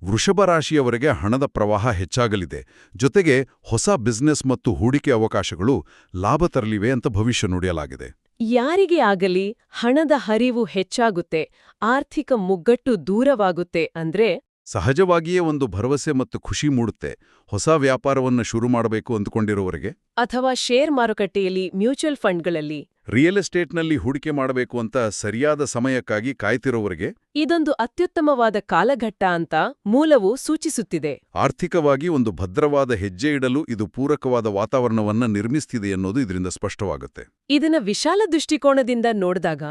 ವೃಷಭ ರಾಶಿಯವರೆಗೆ ಹಣದ ಪ್ರವಾಹ ಹೆಚ್ಚಾಗಲಿದೆ, ಜೊತೆಗೆ ಹೊಸ ಬಿಸ್ನೆಸ್ ಮತ್ತು ಹೂಡಿಕೆ ಅವಕಾಶಗಳು ಲಾಭ ತರಲಿವೆ ಅಂತ ಭವಿಷ್ಯ ನುಡಿಯಲಾಗಿದೆ. ಯಾರಿಗೆ ಆಗಲಿ ಹಣದ ಹರಿವು ಹೆಚ್ಚಾಗುತ್ತೆ, ಆರ್ಥಿಕ ಮುಗ್ಗಟ್ಟು ದೂರವಾಗುತ್ತೆ ಅಂದ್ರೆ ಸಹಜವಾಗಿಯೇ ಒಂದು ಭರವಸೆ ಮತ್ತು ಖುಷಿ ಮೂಡುತ್ತೆ. ಹೊಸ ವ್ಯಾಪಾರವನ್ನು ಶುರು ಮಾಡಬೇಕು ಅಂದುಕೊಂಡಿರೋವರೆಗೆ, ಅಥವಾ ಶೇರ್ ಮಾರುಕಟ್ಟೆಯಲ್ಲಿ, ಮ್ಯೂಚುವಲ್ ಫಂಡ್ಗಳಲ್ಲಿ, ರಿಯಲ್ ಎಸ್ಟೇಟ್ನಲ್ಲಿ ಹೂಡಿಕೆ ಮಾಡಬೇಕು ಅಂತ ಸರಿಯಾದ ಸಮಯಕ್ಕಾಗಿ ಕಾಯ್ತಿರೋವರೆಗೆ ಇದೊಂದು ಅತ್ಯುತ್ತಮವಾದ ಕಾಲಘಟ್ಟ ಅಂತ ಮೂಲವು ಸೂಚಿಸುತ್ತಿದೆ. ಆರ್ಥಿಕವಾಗಿ ಒಂದು ಭದ್ರವಾದ ಹೆಜ್ಜೆ ಇಡಲು ಇದು ಪೂರಕವಾದ ವಾತಾವರಣವನ್ನ ನಿರ್ಮಿಸ್ತಿದೆ ಅನ್ನೋದು ಇದರಿಂದ ಸ್ಪಷ್ಟವಾಗುತ್ತೆ. ಇದನ್ನ ವಿಶಾಲ ದೃಷ್ಟಿಕೋನದಿಂದ ನೋಡಿದಾಗ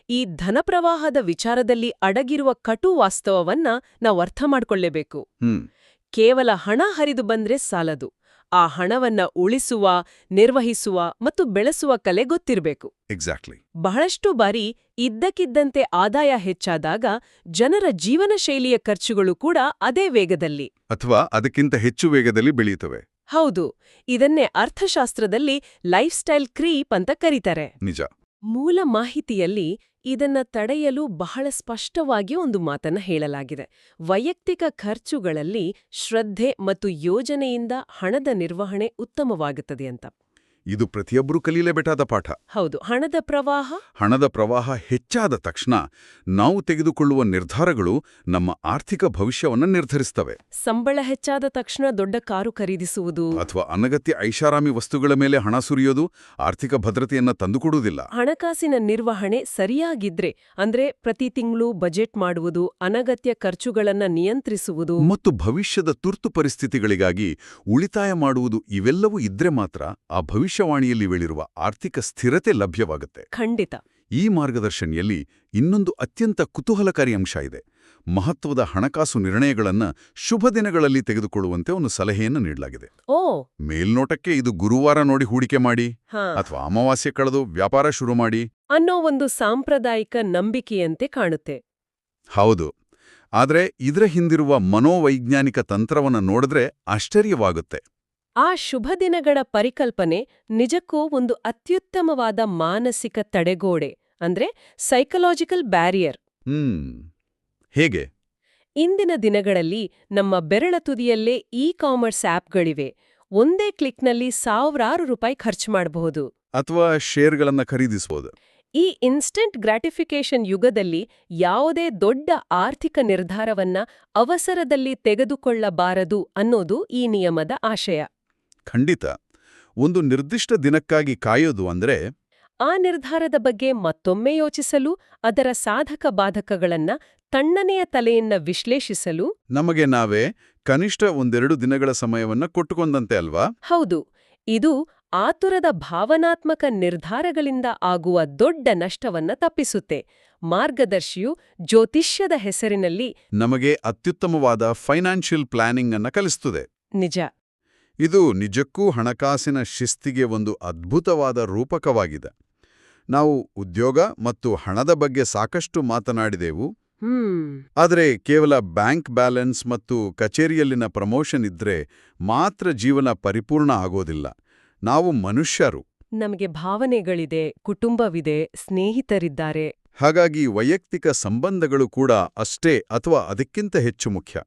ಈ ಧನಪ್ರವಾಹದ ವಿಚಾರದಲ್ಲಿ ಅಡಗಿರುವ ಕಟು ವಾಸ್ತವವನ್ನ ನಾವು ಅರ್ಥ ಮಾಡ್ಕೊಳ್ಳೇಬೇಕು. ಕೇವಲ ಹಣ ಹರಿದು ಬಂದ್ರೆ ಸಾಲದು. ಆ ಹಣವನ್ನ ಉಳಿಸುವ, ನಿರ್ವಹಿಸುವ ಮತ್ತು ಬೆಳೆಸುವ ಕಲೆ ಗೊತ್ತಿರಬೇಕು. ಎಕ್ಸಾಕ್ಟ್ಲಿ. ಬಹಳಷ್ಟು ಬಾರಿ ಇದ್ದಕ್ಕಿದ್ದಂತೆ ಆದಾಯ ಹೆಚ್ಚಾದಾಗ ಜನರ ಜೀವನ ಶೈಲಿಯ ಖರ್ಚುಗಳು ಕೂಡ ಅದೇ ವೇಗದಲ್ಲಿ ಅಥವಾ ಅದಕ್ಕಿಂತ ಹೆಚ್ಚು ವೇಗದಲ್ಲಿ ಬೆಳೆಯುತ್ತವೆ. ಹೌದು, ಇದನ್ನೇ ಅರ್ಥಶಾಸ್ತ್ರದಲ್ಲಿ ಲೈಫ್ ಸ್ಟೈಲ್ ಕ್ರೀಪ್ ಅಂತ ಕರೀತಾರೆ. ನಿಜ. ಮೂಲ ಮಾಹಿತಿಯಲ್ಲಿ ಇದನ್ನ ತಡೆಯಲು ಬಹಳ ಸ್ಪಷ್ಟವಾಗಿ ಒಂದು ಮಾತನ್ನ ಹೇಳಲಾಗಿದೆ. ವೈಯಕ್ತಿಕ ಖರ್ಚುಗಳಲ್ಲಿ ಶ್ರದ್ಧೆ ಮತ್ತು ಯೋಜನೆಯಿಂದ ಹಣದ ನಿರ್ವಹಣೆ ಉತ್ತಮವಾಗುತ್ತದೆ ಅಂತ. ಇದು ಪ್ರತಿಯೊಬ್ಬರೂ ಕಲೀಲೇಬೇಕಾದ ಪಾಠ. ಹೌದು. ಹಣದ ಪ್ರವಾಹ ಹೆಚ್ಚಾದ ತಕ್ಷಣ ನಾವು ತೆಗೆದುಕೊಳ್ಳುವ ನಿರ್ಧಾರಗಳು ನಮ್ಮ ಆರ್ಥಿಕ ಭವಿಷ್ಯವನ್ನು ನಿರ್ಧರಿಸ್ತವೆ. ಸಂಬಳ ಹೆಚ್ಚಾದ ತಕ್ಷಣ ದೊಡ್ಡ ಕಾರು ಖರೀದಿಸುವುದು ಅಥವಾ ಅನಗತ್ಯ ಐಷಾರಾಮಿ ವಸ್ತುಗಳ ಮೇಲೆ ಹಣ ಸುರಿಯೋದು ಆರ್ಥಿಕ ಭದ್ರತೆಯನ್ನ ತಂದುಕೊಡುವುದಿಲ್ಲ. ಹಣಕಾಸಿನ ನಿರ್ವಹಣೆ ಸರಿಯಾಗಿದ್ರೆ, ಅಂದ್ರೆ ಪ್ರತಿ ತಿಂಗಳು ಬಜೆಟ್ ಮಾಡುವುದು, ಅನಗತ್ಯ ಖರ್ಚುಗಳನ್ನ ನಿಯಂತ್ರಿಸುವುದು ಮತ್ತು ಭವಿಷ್ಯದ ತುರ್ತು ಪರಿಸ್ಥಿತಿಗಳಿಗಾಗಿ ಉಳಿತಾಯ ಮಾಡುವುದು, ಇವೆಲ್ಲವೂ ಇದ್ರೆ ಮಾತ್ರ ಆ ಭವಿಷ್ಯವಾಣಿಯಲ್ಲಿ ಹೇಳಿರುವ ಆರ್ಥಿಕ ಸ್ಥಿರತೆ ಲಭ್ಯವಾಗುತ್ತೆ. ಖಂಡಿತ. ಈ ಮಾರ್ಗದರ್ಶನಿಯಲ್ಲಿ ಇನ್ನೊಂದು ಅತ್ಯಂತ ಕುತೂಹಲಕಾರಿ ಅಂಶ ಇದೆ. ಮಹತ್ವದ ಹಣಕಾಸು ನಿರ್ಣಯಗಳನ್ನ ಶುಭ ದಿನಗಳಲ್ಲಿ ತೆಗೆದುಕೊಳ್ಳುವಂತೆ ಒಂದು ಸಲಹೆಯನ್ನು ನೀಡಲಾಗಿದೆ. ಮೇಲ್ನೋಟಕ್ಕೆ ಇದು ಗುರುವಾರ ನೋಡಿ ಹೂಡಿಕೆ ಮಾಡಿ ಅಥವಾ ಅಮಾವಾಸ್ಯೆ ಕಳೆದು ವ್ಯಾಪಾರ ಶುರು ಮಾಡಿ ಅನ್ನೋ ಒಂದು ಸಾಂಪ್ರದಾಯಿಕ ನಂಬಿಕೆಯಂತೆ ಕಾಣುತ್ತೆ. ಹೌದು, ಆದ್ರೆ ಇದರ ಹಿಂದಿರುವ ಮನೋವೈಜ್ಞಾನಿಕ ತಂತ್ರವನ್ನು ನೋಡಿದ್ರೆ ಆಶ್ಚರ್ಯವಾಗುತ್ತೆ. ಆ ಶುಭ ದಿನಗಳ ಪರಿಕಲ್ಪನೆ ನಿಜಕ್ಕೂ ಒಂದು ಅತ್ಯುತ್ತಮವಾದ ಮಾನಸಿಕ ತಡೆಗೋಡೆ, ಅಂದ್ರೆ ಸೈಕಲಾಜಿಕಲ್ ಬ್ಯಾರಿಯರ್. ಹೇಗೆ? ಇಂದಿನ ದಿನಗಳಲ್ಲಿ ನಮ್ಮ ಬೆರಳ ತುದಿಯಲ್ಲೇ ಇ-ಕಾಮರ್ಸ್ ಆಪ್ಗಳಿವೆ. ಒಂದೇ ಕ್ಲಿಕ್ನಲ್ಲಿ ಸಾವಿರಾರು ರೂಪಾಯಿ ಖರ್ಚು ಮಾಡಬಹುದು. ಅಥವಾ ಶೇರ್ಗಳನ್ನ ಖರೀದಿಸಬಹುದು. ಈ ಇನ್ಸ್ಟೆಂಟ್ ಗ್ರಾಟಿಫಿಕೇಷನ್ ಯುಗದಲ್ಲಿ ಯಾವುದೇ ದೊಡ್ಡ ಆರ್ಥಿಕ ನಿರ್ಧಾರವನ್ನ ಅವಸರದಲ್ಲಿ ತೆಗೆದುಕೊಳ್ಳಬಾರದು ಅನ್ನೋದು ಈ ನಿಯಮದ ಆಶಯ. ಖಂಡಿತ. ಒಂದು ನಿರ್ದಿಷ್ಟ ದಿನಕ್ಕಾಗಿ ಕಾಯೋದು ಅಂದ್ರೆ ಆ ನಿರ್ಧಾರದ ಬಗ್ಗೆ ಮತ್ತೊಮ್ಮೆ ಯೋಚಿಸಲು, ಅದರ ಸಾಧಕ ಬಾಧಕಗಳನ್ನ ತಣ್ಣನೆಯ ತಲೆಯನ್ನ ವಿಶ್ಲೇಷಿಸಲು ನಮಗೆ ನಾವೇ ಕನಿಷ್ಠ 1-2 ದಿನಗಳ ಸಮಯವನ್ನ ಕೊಟ್ಟುಕೊಂಡಂತೆ ಅಲ್ವಾ? ಹೌದು. ಇದು ಆತುರದ ಭಾವನಾತ್ಮಕ ನಿರ್ಧಾರಗಳಿಂದ ಆಗುವ ದೊಡ್ಡ ನಷ್ಟವನ್ನ ತಪ್ಪಿಸುತ್ತೆ. ಮಾರ್ಗದರ್ಶಿಯು ಜ್ಯೋತಿಷ್ಯದ ಹೆಸರಿನಲ್ಲಿ ನಮಗೆ ಅತ್ಯುತ್ತಮವಾದ ಫೈನಾನ್ಷಿಯಲ್ ಪ್ಲಾನಿಂಗ್ ಅನ್ನ ಕಲಿಸುತ್ತದೆ. ನಿಜ. ಇದು ನಿಜಕ್ಕೂ ಹಣಕಾಸಿನ ಶಿಸ್ತಿಗೆ ಒಂದು ಅದ್ಭುತವಾದ ರೂಪಕವಾಗಿದೆ. ನಾವು ಉದ್ಯೋಗ ಮತ್ತು ಹಣದ ಬಗ್ಗೆ ಸಾಕಷ್ಟು ಮಾತನಾಡಿದೆವು. ಆದರೆ ಕೇವಲ ಬ್ಯಾಂಕ್ ಬ್ಯಾಲೆನ್ಸ್ ಮತ್ತು ಕಚೇರಿಯಲ್ಲಿನ ಪ್ರಮೋಷನ್ ಇದ್ರೆ ಮಾತ್ರ ಜೀವನ ಪರಿಪೂರ್ಣ ಆಗೋದಿಲ್ಲ. ನಾವು ಮನುಷ್ಯರು. ನಮಗೆ ಭಾವನೆಗಳಿದೆ, ಕುಟುಂಬವಿದೆ, ಸ್ನೇಹಿತರಿದ್ದಾರೆ. ಹಾಗಾಗಿ ವೈಯಕ್ತಿಕ ಸಂಬಂಧಗಳು ಕೂಡ ಅಷ್ಟೇ ಅಥವಾ ಅದಕ್ಕಿಂತ ಹೆಚ್ಚು ಮುಖ್ಯ.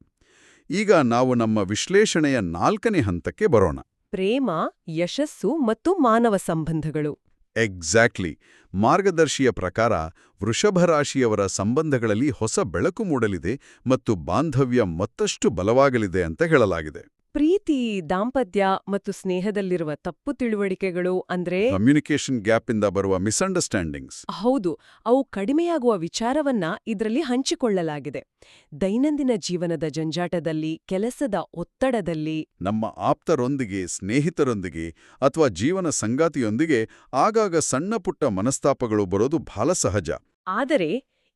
ಈಗ ನಾವು ನಮ್ಮ ವಿಶ್ಲೇಷಣೆಯ 4ನೇ ಹಂತಕ್ಕೆ ಬರೋಣ. ಪ್ರೇಮ, ಯಶಸ್ಸು ಮತ್ತು ಮಾನವ ಸಂಬಂಧಗಳು. ಎಕ್ಸಾಕ್ಟ್ಲಿ. ಮಾರ್ಗದರ್ಶಿಯ ಪ್ರಕಾರ ವೃಷಭ ರಾಶಿಯವರ ಸಂಬಂಧಗಳಲ್ಲಿ ಹೊಸ ಬೆಳಕು ಮೂಡಲಿದೆ ಮತ್ತು ಬಾಂಧವ್ಯ ಮತ್ತಷ್ಟು ಬಲವಾಗಲಿದೆ ಅಂತ ಹೇಳಲಾಗಿದೆ. ಪ್ರೀತಿ, ದಾಂಪತ್ಯ ಮತ್ತು ಸ್ನೇಹದಲ್ಲಿರುವ ತಪ್ಪು ತಿಳುವಳಿಕೆಗಳು ಅಂದ್ರೆ ಕಮ್ಯುನಿಕೇಷನ್ ಗ್ಯಾಪಿಂದ ಬರುವ ಮಿಸ್ಅಂಡರ್ಸ್ಟ್ಯಾಂಡಿಂಗ್ಸ್. ಹೌದು, ಅವು ಕಡಿಮೆಯಾಗುವ ವಿಚಾರವನ್ನ ಇದರಲ್ಲಿ ಹಂಚಿಕೊಳ್ಳಲಾಗಿದೆ. ದೈನಂದಿನ ಜೀವನದ ಜಂಜಾಟದಲ್ಲಿ, ಕೆಲಸದ ಒತ್ತಡದಲ್ಲಿ, ನಮ್ಮ ಆಪ್ತರೊಂದಿಗೆ, ಸ್ನೇಹಿತರೊಂದಿಗೆ ಅಥವಾ ಜೀವನ ಸಂಗಾತಿಯೊಂದಿಗೆ ಆಗಾಗ ಸಣ್ಣಪುಟ್ಟ ಮನಸ್ತಾಪಗಳು ಬರೋದು ಬಹಳ ಸಹಜ. ಆದರೆ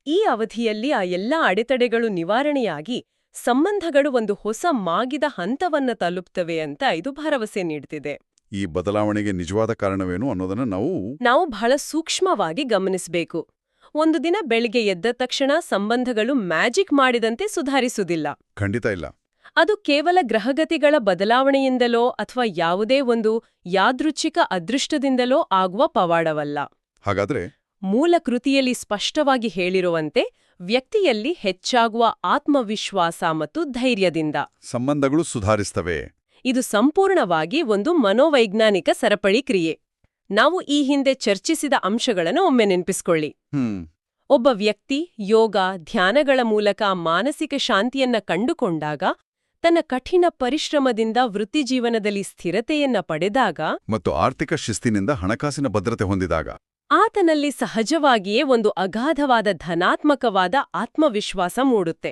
ಈ ಅವಧಿಯಲ್ಲಿ ಆ ಎಲ್ಲ ಅಡೆತಡೆಗಳು ನಿವಾರಣೆಯಾಗಿ ಸಂಬಂಧಗಳು ಒಂದು ಹೊಸ ಮಾಗಿದ ಹಂತವನ್ನ ತಲುಪ್ತವೆ ಅಂತ ಇದು ಭರವಸೆ ನೀಡ್ತಿದೆ. ಈ ಬದಲಾವಣೆಗೆ ನಿಜವಾದ ಕಾರಣವೇನು ಅನ್ನೋದನ್ನ ನಾವು ಬಹಳ ಸೂಕ್ಷ್ಮವಾಗಿ ಗಮನಿಸಬೇಕು. ಒಂದು ದಿನ ಬೆಳಿಗ್ಗೆ ಎದ್ದ ತಕ್ಷಣ ಸಂಬಂಧಗಳು ಮ್ಯಾಜಿಕ್ ಮಾಡಿದಂತೆ ಸುಧಾರಿಸುವುದಿಲ್ಲ. ಖಂಡಿತ ಇಲ್ಲ. ಅದು ಕೇವಲ ಗ್ರಹಗತಿಗಳ ಬದಲಾವಣೆಯಿಂದಲೋ ಅಥವಾ ಯಾವುದೇ ಒಂದು ಯಾದೃಚ್ಛಿಕ ಅದೃಷ್ಟದಿಂದಲೋ ಆಗುವ ಪವಾಡವಲ್ಲ. ಹಾಗಾದ್ರೆ ಮೂಲ ಕೃತಿಯಲ್ಲಿ ಸ್ಪಷ್ಟವಾಗಿ ಹೇಳಿರುವಂತೆ ವ್ಯಕ್ತಿಯಲ್ಲಿ ಹೆಚ್ಚಾಗುವ ಆತ್ಮವಿಶ್ವಾಸ ಮತ್ತು ಧೈರ್ಯದಿಂದ ಸಂಬಂಧಗಳು ಸುಧಾರಿಸ್ತವೆ. ಇದು ಸಂಪೂರ್ಣವಾಗಿ ಒಂದು ಮನೋವೈಜ್ಞಾನಿಕ ಸರಪಳಿ ಕ್ರಿಯೆ. ನಾವು ಈ ಹಿಂದೆ ಚರ್ಚಿಸಿದ ಅಂಶಗಳನ್ನು ಒಮ್ಮೆ ನೆನಪಿಸ್ಕೊಳ್ಳಿ. ಒಬ್ಬ ವ್ಯಕ್ತಿ ಯೋಗ, ಧ್ಯಾನಗಳ ಮೂಲಕ ಮಾನಸಿಕ ಶಾಂತಿಯನ್ನ ಕಂಡುಕೊಂಡಾಗ, ತನ್ನ ಕಠಿಣ ಪರಿಶ್ರಮದಿಂದ ವೃತ್ತಿಜೀವನದಲ್ಲಿ ಸ್ಥಿರತೆಯನ್ನ ಪಡೆದಾಗ ಮತ್ತು ಆರ್ಥಿಕ ಶಿಸ್ತಿನಿಂದ ಹಣಕಾಸಿನ ಭದ್ರತೆ ಹೊಂದಿದಾಗ ಆತನಲ್ಲಿ ಸಹಜವಾಗಿಯೇ ಒಂದು ಅಗಾಧವಾದ ಧನಾತ್ಮಕವಾದ ಆತ್ಮವಿಶ್ವಾಸ ಮೂಡುತ್ತೆ.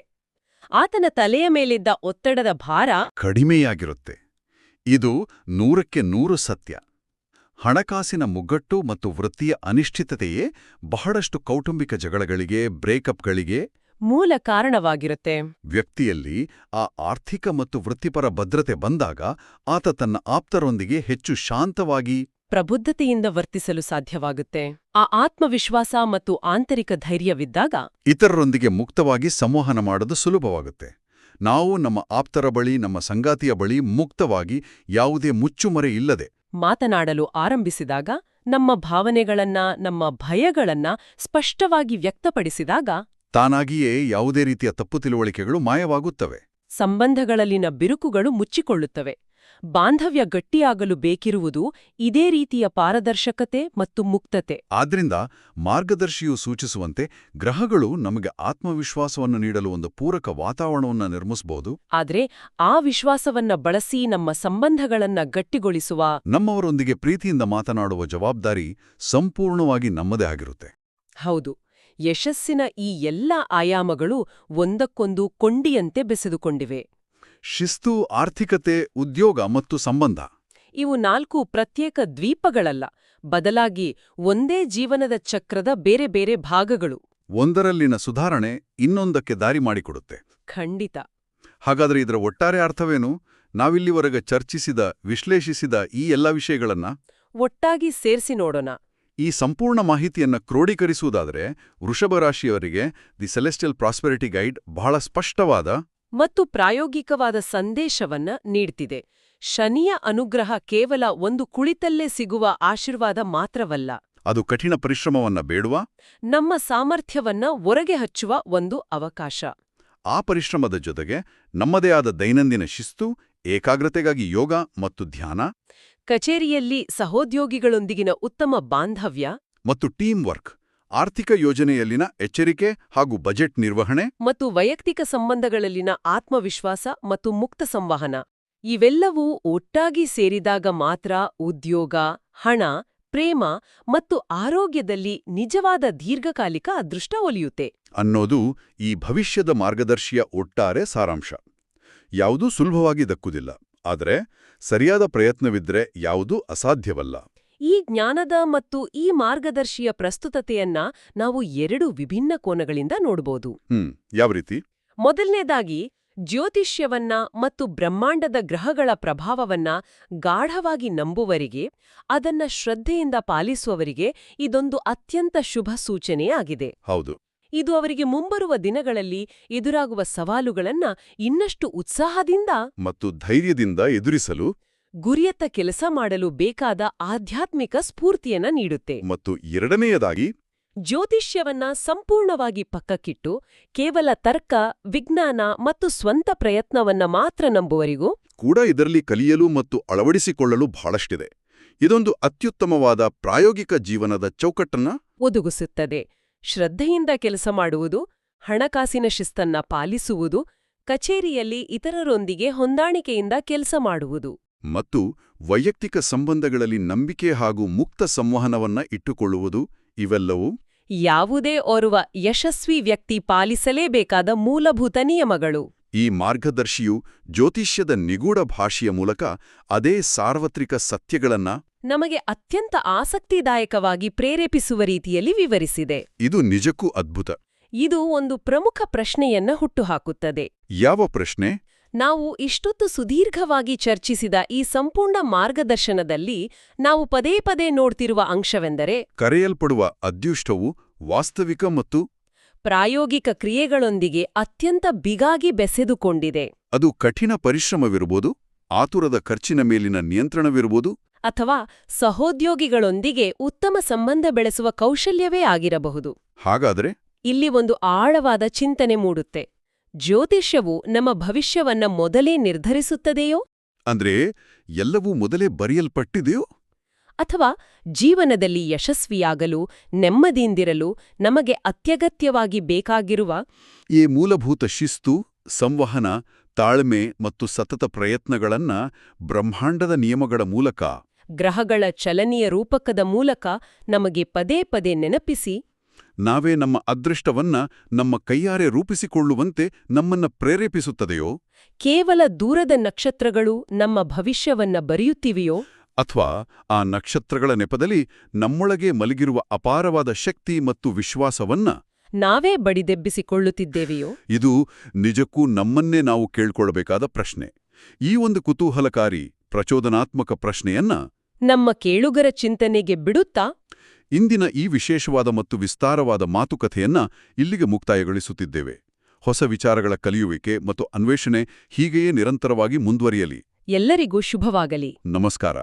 ಆತನ ತಲೆಯ ಮೇಲಿದ್ದ ಒತ್ತಡದ ಭಾರ ಕಡಿಮೆಯಾಗಿರುತ್ತೆ. ಇದು 100ಕ್ಕೆ 100 ಸತ್ಯ. ಹಣಕಾಸಿನ ಮುಗ್ಗಟ್ಟು ಮತ್ತು ವೃತ್ತಿಯ ಅನಿಶ್ಚಿತತೆಯೇ ಬಹಳಷ್ಟು ಕೌಟುಂಬಿಕ ಜಗಳಗಳಿಗೆ, ಬ್ರೇಕಪ್ಗಳಿಗೆ ಮೂಲ ಕಾರಣವಾಗಿರುತ್ತೆ. ವ್ಯಕ್ತಿಯಲ್ಲಿ ಆ ಆರ್ಥಿಕ ಮತ್ತು ವೃತ್ತಿಪರ ಭದ್ರತೆ ಬಂದಾಗ ಆತ ತನ್ನ ಆಪ್ತರೊಂದಿಗೆ ಹೆಚ್ಚು ಶಾಂತವಾಗಿ, ಪ್ರಬುದ್ಧತೆಯಿಂದ ವರ್ತಿಸಲು ಸಾಧ್ಯವಾಗುತ್ತೆ. ಆ ಆತ್ಮವಿಶ್ವಾಸ ಮತ್ತು ಆಂತರಿಕ ಧೈರ್ಯವಿದ್ದಾಗ ಇತರರೊಂದಿಗೆ ಮುಕ್ತವಾಗಿ ಸಂವಹನ ಮಾಡೋದು ಸುಲಭವಾಗುತ್ತೆ. ನಾವು ನಮ್ಮ ಆಪ್ತರ ಬಳಿ, ನಮ್ಮ ಸಂಗಾತಿಯ ಬಳಿ ಮುಕ್ತವಾಗಿ, ಯಾವುದೇ ಮುಚ್ಚುಮರೆ ಇಲ್ಲದೆ ಮಾತನಾಡಲು ಆರಂಭಿಸಿದಾಗ, ನಮ್ಮ ಭಾವನೆಗಳನ್ನ, ನಮ್ಮ ಭಯಗಳನ್ನ ಸ್ಪಷ್ಟವಾಗಿ ವ್ಯಕ್ತಪಡಿಸಿದಾಗ ತಾನಾಗಿಯೇ ಯಾವುದೇ ರೀತಿಯ ತಪ್ಪು ತಿಳುವಳಿಕೆಗಳು ಮಾಯವಾಗುತ್ತವೆ. ಸಂಬಂಧಗಳಲ್ಲಿನ ಬಿರುಕುಗಳು ಮುಚ್ಚಿಕೊಳ್ಳುತ್ತವೆ. ಬಾಂಧವ್ಯ ಗಟ್ಟಿಯಾಗಲು ಬೇಕಿರುವುದು ಇದೇ ರೀತಿಯ ಪಾರದರ್ಶಕತೆ ಮತ್ತು ಮುಕ್ತತೆ. ಆದ್ರಿಂದ ಮಾರ್ಗದರ್ಶಿಯು ಸೂಚಿಸುವಂತೆ ಗ್ರಹಗಳು ನಮಗೆ ಆತ್ಮವಿಶ್ವಾಸವನ್ನು ನೀಡಲು ಒಂದು ಪೂರಕ ವಾತಾವರಣವನ್ನು ನಿರ್ಮಿಸಬಹುದು. ಆದ್ರೆ ಆ ವಿಶ್ವಾಸವನ್ನ ಬಳಸಿ ನಮ್ಮ ಸಂಬಂಧಗಳನ್ನ ಗಟ್ಟಿಗೊಳಿಸುವ, ನಮ್ಮವರೊಂದಿಗೆ ಪ್ರೀತಿಯಿಂದ ಮಾತನಾಡುವ ಜವಾಬ್ದಾರಿ ಸಂಪೂರ್ಣವಾಗಿ ನಮ್ಮದೇ ಆಗಿರುತ್ತೆ. ಹೌದು, ಯಶಸ್ಸಿನ ಈ ಎಲ್ಲ ಆಯಾಮಗಳು ಒಂದಕ್ಕೊಂದು ಕೊಂಡಿಯಂತೆ ಬೆಸೆದುಕೊಂಡಿವೆ. ಶಿಸ್ತು, ಆರ್ಥಿಕತೆ, ಉದ್ಯೋಗ ಮತ್ತು ಸಂಬಂಧ. ಇವು 4 ಪ್ರತ್ಯೇಕ ದ್ವೀಪಗಳಲ್ಲ, ಬದಲಾಗಿ ಒಂದೇ ಜೀವನದ ಚಕ್ರದ ಬೇರೆ ಬೇರೆ ಭಾಗಗಳು. ಒಂದರಲ್ಲಿನ ಸುಧಾರಣೆ ಇನ್ನೊಂದಕ್ಕೆ ದಾರಿ ಮಾಡಿಕೊಡುತ್ತೆ. ಖಂಡಿತ. ಹಾಗಾದರೆ ಇದರ ಒಟ್ಟಾರೆ ಅರ್ಥವೇನು? ನಾವಿಲ್ಲಿವರೆಗೆ ಚರ್ಚಿಸಿದ, ವಿಶ್ಲೇಷಿಸಿದ ಈ ಎಲ್ಲ ವಿಷಯಗಳನ್ನ ಒಟ್ಟಾಗಿ ಸೇರಿಸಿ ನೋಡೋಣ. ಈ ಸಂಪೂರ್ಣ ಮಾಹಿತಿಯನ್ನ ಕ್ರೋಢೀಕರಿಸುವುದಾದರೆ, ವೃಷಭ ರಾಶಿಯವರಿಗೆ ದಿ ಸೆಲೆಸ್ಟಿಯಲ್ ಪ್ರಾಸ್ಪೆರಿಟಿ ಗೈಡ್ ಬಹಳ ಸ್ಪಷ್ಟವಾದ ಮತ್ತು ಪ್ರಾಯೋಗಿಕವಾದ ಸಂದೇಶವನ್ನ ನೀಡ್ತಿದೆ. ಶನಿಯ ಅನುಗ್ರಹ ಕೇವಲ ಒಂದು ಕುಳಿತಲ್ಲೇ ಸಿಗುವ ಆಶೀರ್ವಾದ ಮಾತ್ರವಲ್ಲ, ಅದು ಕಠಿಣ ಪರಿಶ್ರಮವನ್ನ ಬೇಡುವ, ನಮ್ಮ ಸಾಮರ್ಥ್ಯವನ್ನ ಹೊರಗೆ ಹಚ್ಚುವ ಒಂದು ಅವಕಾಶ. ಆ ಪರಿಶ್ರಮದ ಜೊತೆಗೆ ನಮ್ಮದೇ ಆದ ದೈನಂದಿನ ಶಿಸ್ತು, ಏಕಾಗ್ರತೆಗಾಗಿ ಯೋಗ ಮತ್ತು ಧ್ಯಾನ, ಕಚೇರಿಯಲ್ಲಿ ಸಹೋದ್ಯೋಗಿಗಳೊಂದಿಗಿನ ಉತ್ತಮ ಬಾಂಧವ್ಯ ಮತ್ತು ಟೀಮ್ ವರ್ಕ್, ಆರ್ಥಿಕ ಯೋಜನೆಯಲ್ಲಿನ ಎಚ್ಚರಿಕೆ ಹಾಗೂ ಬಜೆಟ್ ನಿರ್ವಹಣೆ, ಮತ್ತು ವೈಯಕ್ತಿಕ ಸಂಬಂಧಗಳಲ್ಲಿನ ಆತ್ಮವಿಶ್ವಾಸ ಮತ್ತು ಮುಕ್ತ ಸಂವಹನ, ಇವೆಲ್ಲವೂ ಒಟ್ಟಾಗಿ ಸೇರಿದಾಗ ಮಾತ್ರ ಉದ್ಯೋಗ, ಹಣ, ಪ್ರೇಮ ಮತ್ತು ಆರೋಗ್ಯದಲ್ಲಿ ನಿಜವಾದ ದೀರ್ಘಕಾಲಿಕ ಅದೃಷ್ಟ ಒಲಿಯುತ್ತೆ ಅನ್ನೋದು ಈ ಭವಿಷ್ಯದ ಮಾರ್ಗದರ್ಶಿಯ ಒಟ್ಟಾರೆ ಸಾರಾಂಶ. ಯಾವುದೂ ಸುಲಭವಾಗಿ ದಕ್ಕುವುದಿಲ್ಲ, ಆದರೆ ಸರಿಯಾದ ಪ್ರಯತ್ನವಿದ್ರೆ ಯಾವುದೂ ಅಸಾಧ್ಯವಲ್ಲ. ಈ ಜ್ಞಾನದ ಮತ್ತು ಈ ಮಾರ್ಗದರ್ಶಿಯ ಪ್ರಸ್ತುತತೆಯನ್ನ ನಾವು 2 ವಿಭಿನ್ನ ಕೋನಗಳಿಂದ ನೋಡಬಹುದು. ಯಾವ ರೀತಿ? ಮೊದಲನೇದಾಗಿ, ಜ್ಯೋತಿಷ್ಯವನ್ನ ಮತ್ತು ಬ್ರಹ್ಮಾಂಡದ ಗ್ರಹಗಳ ಪ್ರಭಾವವನ್ನ ಗಾಢವಾಗಿ ನಂಬುವರಿಗೆ, ಅದನ್ನ ಶ್ರದ್ಧೆಯಿಂದ ಪಾಲಿಸುವವರಿಗೆ ಇದೊಂದು ಅತ್ಯಂತ ಶುಭ ಸೂಚನೆಯಾಗಿದೆ. ಹೌದು. ಇದು ಅವರಿಗೆ ಮುಂಬರುವ ದಿನಗಳಲ್ಲಿ ಎದುರಾಗುವ ಸವಾಲುಗಳನ್ನ ಇನ್ನಷ್ಟು ಉತ್ಸಾಹದಿಂದ ಮತ್ತು ಧೈರ್ಯದಿಂದ ಎದುರಿಸಲು, ಗುರಿಯತ್ತ ಕೆಲಸ ಮಾಡಲು ಬೇಕಾದ ಆಧ್ಯಾತ್ಮಿಕ ಸ್ಫೂರ್ತಿಯನ್ನ ನೀಡುತ್ತೆ. ಮತ್ತು ಎರಡನೆಯದಾಗಿ, ಜ್ಯೋತಿಷ್ಯವನ್ನ ಸಂಪೂರ್ಣವಾಗಿ ಪಕ್ಕಕ್ಕಿಟ್ಟು ಕೇವಲ ತರ್ಕ, ವಿಜ್ಞಾನ ಮತ್ತು ಸ್ವಂತ ಪ್ರಯತ್ನವನ್ನ ಮಾತ್ರ ನಂಬುವರಿಗೂ ಕೂಡ ಇದರಲ್ಲಿ ಕಲಿಯಲು ಮತ್ತು ಅಳವಡಿಸಿಕೊಳ್ಳಲು ಬಹಳಷ್ಟಿದೆ. ಇದೊಂದು ಅತ್ಯುತ್ತಮವಾದ ಪ್ರಾಯೋಗಿಕ ಜೀವನದ ಚೌಕಟ್ಟನ್ನ ಒದಗಿಸುತ್ತದೆ. ಶ್ರದ್ಧೆಯಿಂದ ಕೆಲಸ ಮಾಡುವುದು, ಹಣಕಾಸಿನ ಶಿಸ್ತನ್ನ ಪಾಲಿಸುವುದು, ಕಚೇರಿಯಲ್ಲಿ ಇತರರೊಂದಿಗೆ ಹೊಂದಾಣಿಕೆಯಿಂದ ಕೆಲಸ ಮಾಡುವುದು ಮತ್ತು ವೈಯಕ್ತಿಕ ಸಂಬಂಧಗಳಲ್ಲಿ ನಂಬಿಕೆ ಹಾಗೂ ಮುಕ್ತ ಸಂವಹನವನ್ನ ಇಟ್ಟುಕೊಳ್ಳುವುದು ಇವೆಲ್ಲವೂ ಯಾವುದೇ ಓರ್ವ ಯಶಸ್ವಿ ವ್ಯಕ್ತಿ ಪಾಲಿಸಲೇಬೇಕಾದ ಮೂಲಭೂತ ನಿಯಮಗಳು. ಈ ಮಾರ್ಗದರ್ಶಿಯು ಜ್ಯೋತಿಷ್ಯದ ನಿಗೂಢ ಭಾಷೆಯ ಮೂಲಕ ಅದೇ ಸಾರ್ವತ್ರಿಕ ಸತ್ಯಗಳನ್ನ ನಮಗೆ ಅತ್ಯಂತ ಆಸಕ್ತಿದಾಯಕವಾಗಿ ಪ್ರೇರೇಪಿಸುವ ರೀತಿಯಲ್ಲಿ ವಿವರಿಸಿದೆ. ಇದು ನಿಜಕ್ಕೂ ಅದ್ಭುತ. ಇದು ಒಂದು ಪ್ರಮುಖ ಪ್ರಶ್ನೆಯನ್ನ ಹುಟ್ಟುಹಾಕುತ್ತದೆ. ಯಾವ ಪ್ರಶ್ನೆ? ನಾವು ಇಷ್ಟೊತ್ತು ಸುದೀರ್ಘವಾಗಿ ಚರ್ಚಿಸಿದ ಈ ಸಂಪೂರ್ಣ ಮಾರ್ಗದರ್ಶನದಲ್ಲಿ ನಾವು ಪದೇ ಪದೇ ನೋಡ್ತಿರುವ ಅಂಶವೆಂದರೆ ಕರೆಯಲ್ಪಡುವ ಅದೃಷ್ಟವು ವಾಸ್ತವಿಕ ಮತ್ತು ಪ್ರಾಯೋಗಿಕ ಕ್ರಿಯೆಗಳೊಂದಿಗೆ ಅತ್ಯಂತ ಬಿಗಾಗಿ ಬೆಸೆದುಕೊಂಡಿದೆ. ಅದು ಕಠಿಣ ಪರಿಶ್ರಮವಿರಬಹುದು, ಆತುರದ ಖರ್ಚಿನ ಮೇಲಿನ ನಿಯಂತ್ರಣವಿರಬಹುದು, ಅಥವಾ ಸಹೋದ್ಯೋಗಿಗಳೊಂದಿಗೆ ಉತ್ತಮ ಸಂಬಂಧ ಬೆಳೆಸುವ ಕೌಶಲ್ಯವೇ ಆಗಿರಬಹುದು. ಹಾಗಾದರೆ ಇಲ್ಲಿ ಒಂದು ಆಳವಾದ ಚಿಂತನೆ ಮೂಡುತ್ತೆ. ಜ್ಯೋತಿಷ್ಯವು ನಮ್ಮ ಭವಿಷ್ಯವನ್ನ ಮೊದಲೇ ನಿರ್ಧರಿಸುತ್ತದೆಯೋ? ಅಂದ್ರೆ ಎಲ್ಲವೂ ಮೊದಲೇ ಬರೆಯಲ್ಪಟ್ಟಿದೆಯೋ? ಅಥವಾ ಜೀವನದಲ್ಲಿ ಯಶಸ್ವಿಯಾಗಲು, ನೆಮ್ಮದಿಯಿಂದಿರಲು ನಮಗೆ ಅತ್ಯಗತ್ಯವಾಗಿ ಬೇಕಾಗಿರುವ ಈ ಮೂಲಭೂತ ಶಿಸ್ತು, ಸಂವಹನ, ತಾಳ್ಮೆ ಮತ್ತು ಸತತ ಪ್ರಯತ್ನಗಳನ್ನ ಬ್ರಹ್ಮಾಂಡದ ನಿಯಮಗಳ ಮೂಲಕ, ಗ್ರಹಗಳ ಚಲನೀಯ ರೂಪಕದ ಮೂಲಕ ನಮಗೆ ಪದೇ ಪದೇ ನೆನಪಿಸಿ ನಾವೇ ನಮ್ಮ ಅದೃಷ್ಟವನ್ನ ನಮ್ಮ ಕೈಯಾರೆ ರೂಪಿಸಿಕೊಳ್ಳುವಂತೆ ನಮ್ಮನ್ನ ಪ್ರೇರೇಪಿಸುತ್ತದೆಯೋ? ಕೇವಲ ದೂರದ ನಕ್ಷತ್ರಗಳು ನಮ್ಮ ಭವಿಷ್ಯವನ್ನ ಬರೆಯುತ್ತಿವೆಯೋ? ಅಥವಾ ಆ ನಕ್ಷತ್ರಗಳ ನೆಪದಲ್ಲಿ ನಮ್ಮೊಳಗೆ ಮಲಗಿರುವ ಅಪಾರವಾದ ಶಕ್ತಿ ಮತ್ತು ವಿಶ್ವಾಸವನ್ನ ನಾವೇ ಬಡಿದೆಬ್ಬಿಸಿಕೊಳ್ಳುತ್ತಿದ್ದೇವೆಯೋ? ಇದು ನಿಜಕ್ಕೂ ನಮ್ಮನ್ನೇ ನಾವು ಕೇಳ್ಕೊಳ್ಬೇಕಾದ ಪ್ರಶ್ನೆ. ಈ ಒಂದು ಕುತೂಹಲಕಾರಿ, ಪ್ರಚೋದನಾತ್ಮಕ ಪ್ರಶ್ನೆಯನ್ನ ನಮ್ಮ ಕೇಳುಗರ ಚಿಂತನೆಗೆ ಬಿಡುತ್ತಾ ಇಂದಿನ ಈ ವಿಶೇಷವಾದ ಮತ್ತು ವಿಸ್ತಾರವಾದ ಮಾತುಕತೆಯನ್ನ ಇಲ್ಲಿಗೆ ಮುಕ್ತಾಯಗೊಳಿಸುತ್ತಿದ್ದೇವೆ. ಹೊಸ ವಿಚಾರಗಳ ಕಲಿಯುವಿಕೆ ಮತ್ತು ಅನ್ವೇಷಣೆ ಹೀಗೆಯೇ ನಿರಂತರವಾಗಿ ಮುಂದುವರಿಯಲಿ. ಎಲ್ಲರಿಗೂ ಶುಭವಾಗಲಿ. ನಮಸ್ಕಾರ.